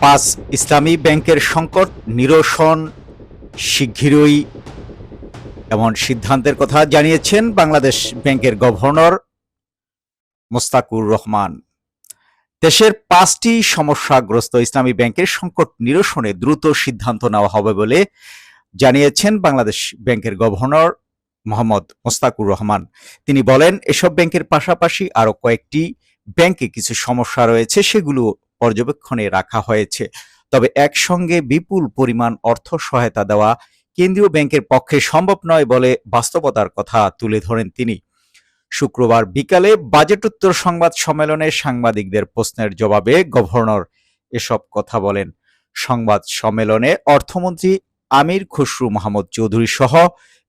পাঁচ ইসলামী ব্যাংকের সংকট নিরসন শিগগিরই এমন সিদ্ধান্তের কথা জানিয়েছেন বাংলাদেশ ব্যাংকের গভর্নর মোস্তাকুর রহমান। দেশের ৫টি সমস্যাগ্রস্ত ইসলামী ব্যাংকের সংকট নিরসনে দ্রুত সিদ্ধান্ত নেওয়া হবে বলে জানিয়েছেন বাংলাদেশ ব্যাংকের গভর্নর মোহাম্মদ মোস্তাকুর রহমান। তিনি বলেন, এসব ব্যাংকের পাশাপাশি আরো কয়েকটি ব্যাংকে কিছু সমস্যা রয়েছে, সেগুলো পর্যবেক্ষণে রাখা হয়েছে। তবে একসঙ্গে বিপুল পরিমাণ অর্থ সহায়তা দেওয়া কেন্দ্রীয় ব্যাংকের পক্ষে সম্ভব নয় বলে বাস্তবতার কথা তুলে ধরেন তিনি। শুক্রবার বিকালে বাজেটোত্তর সংবাদ সম্মেলনে সাংবাদিকদের প্রশ্নের জবাবে গভর্নর এসব কথা বলেন। সংবাদ সম্মেলনে অর্থমন্ত্রী আমির খসরু মাহমুদ চৌধুরী সহ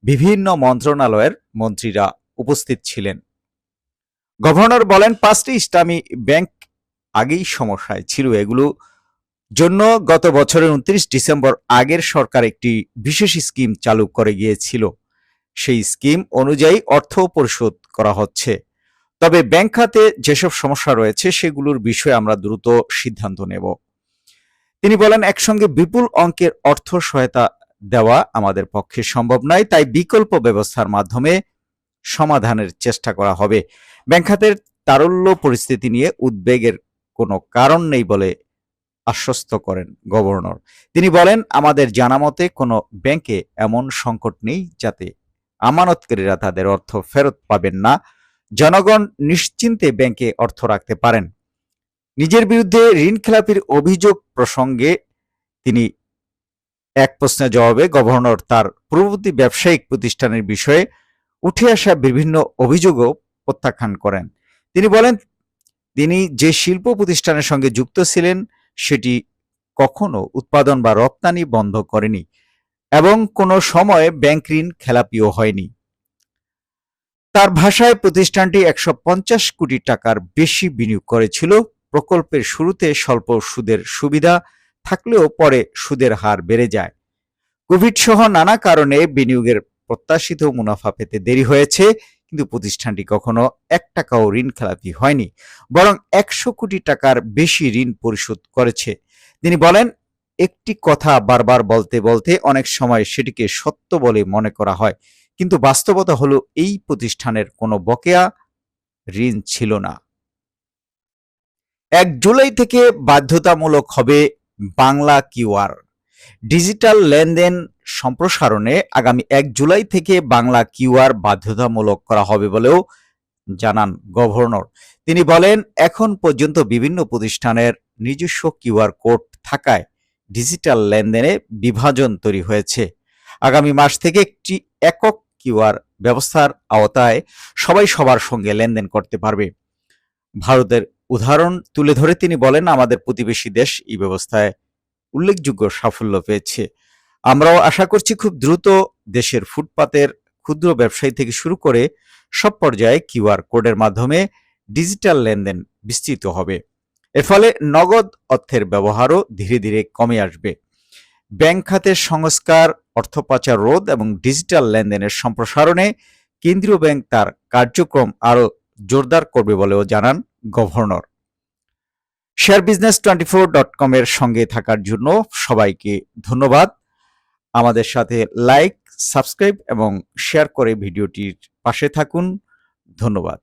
বিভিন্ন মন্ত্রণালয়ের মন্ত্রীরা উপস্থিত ছিলেন। গভর্নর বলেন, ৫টি ইসলামী ব্যাংক আগেই সমস্যায় ছিল। এগুলো জন্য গত বছরের ২৯ ডিসেম্বর আগের সরকার একটি বিশেষ স্কিম চালু করে গিয়েছিল। সেই স্কিম অনুযায়ী অর্থ পরিশোধ করা হচ্ছে। তবে ব্যাংক খাতে যেসব সমস্যা রয়েছে সেগুলোর বিষয়ে আমরা দ্রুত সিদ্ধান্ত নেব। তিনি বলেন, একসঙ্গে বিপুল অঙ্কের অর্থ সহায়তা দেওয়া আমাদের পক্ষে সম্ভব নয়, তাই বিকল্প ব্যবস্থার মাধ্যমে সমাধানের চেষ্টা করা হবে। ব্যাংক খাতের তারল্য পরিস্থিতি নিয়ে উদ্বেগের কোনো কারণ নেই বলে আশ্বস্ত করেন গভর্নর। তিনি বলেন, আমাদের জানামতে কোনো ব্যাংকে এমন সংকট নেই যাতে আমানতকারীরা তাদের অর্থ ফেরত পাবেন না। জনগণ নিশ্চিন্তে ব্যাংকে অর্থ রাখতে পারেন। নিজের বিরুদ্ধে ঋণ খেলাপির অভিযোগ প্রসঙ্গে তিনি এক প্রশ্নের জবাবে গভর্নর তার পূর্ববর্তী ব্যবসায়িক প্রতিষ্ঠানের বিষয়ে উঠে আসা বিভিন্ন অভিযোগও প্রত্যাখ্যান করেন। তিনি বলেন, তিনি যে শিল্প প্রতিষ্ঠানের সঙ্গে যুক্ত ছিলেন সেটি কখনো উৎপাদন বা রপ্তানি বন্ধ করেনি এবং কোনো সময় ব্যাংক ঋণ খেলাপিও হয়নি। তার ভাষায় প্রতিষ্ঠানটি ১৫০ কোটি টাকার বেশি বিনিয়োগ করেছিল। প্রকল্পের শুরুতে স্বল্প সুদের সুবিধা থাকলেও পরে সুদের হার বেড়ে যায়। কোভিড সহ নানা কারণে বিনিয়োগের প্রত্যাশিত মুনাফা পেতে দেরি হয়েছে, কিন্তু প্রতিষ্ঠানটি কখনো ১ টাকাও ঋণ খেলাপি হয়নি, বরং ১০০ কোটি টাকার বেশি ঋণ পরিশোধ করেছে। তিনি বলেন, একটি কথা বারবার বলতে বলতে অনেক সময় সেটিকে সত্য বলে মনে করা হয়, কিন্তু বাস্তবতা হলো এই প্রতিষ্ঠানের কোনো বকেয়া ঋণ ছিল না। ১ জুলাই থেকে বাধ্যতামূলক হবে বাংলা কিউআর। ডিজিটাল লেনদেন সম্প্রসারণে আগামী ১ জুলাই থেকে বাংলা কিউআর বাধ্যতামূলক করা হবে বলেও জানান গভর্নর। তিনি বলেন, এখন পর্যন্ত বিভিন্ন প্রতিষ্ঠানের নিজস্ব কিউআর কোড থাকায় ডিজিটাল লেনদেনে বিভাজন তৈরি হয়েছে। আগামী মাস থেকে একটি একক কিউআর ব্যবস্থার আওতায় সবাই সবার সঙ্গে লেনদেন করতে পারবে। ভারতের উদাহরণ তুলে ধরে তিনি বলেন, আমাদের প্রতিবেশী দেশ এই ব্যবস্থায় উল্লেখযোগ্য সাফল্য পেয়েছে। আমরাও আশা করছি খুব দ্রুত দেশের ফুটপাতের ক্ষুদ্র ব্যবসায়ী থেকে শুরু করে সব পর্যায়ে কিউআর কোডের মাধ্যমে ডিজিটাল লেনদেন বিস্তৃত হবে। এর ফলে নগদ অর্থের ব্যবহারও ধীরে ধীরে কমে আসবে। ব্যাংক খাতের সংস্কার, অর্থ পাচার রোধ এবং ডিজিটাল লেনদেনের সম্প্রসারণে কেন্দ্রীয় ব্যাংক তার কার্যক্রম আরও জোরদার করবে বলেও জানান গভর্নর। sharebusiness24.com এর সঙ্গে থাকার জন্য সবাইকে ধন্যবাদ। আমাদের সাথে লাইক, সাবস্ক্রাইব এবং শেয়ার করে ভিডিওটির পাশে থাকুন। ধন্যবাদ।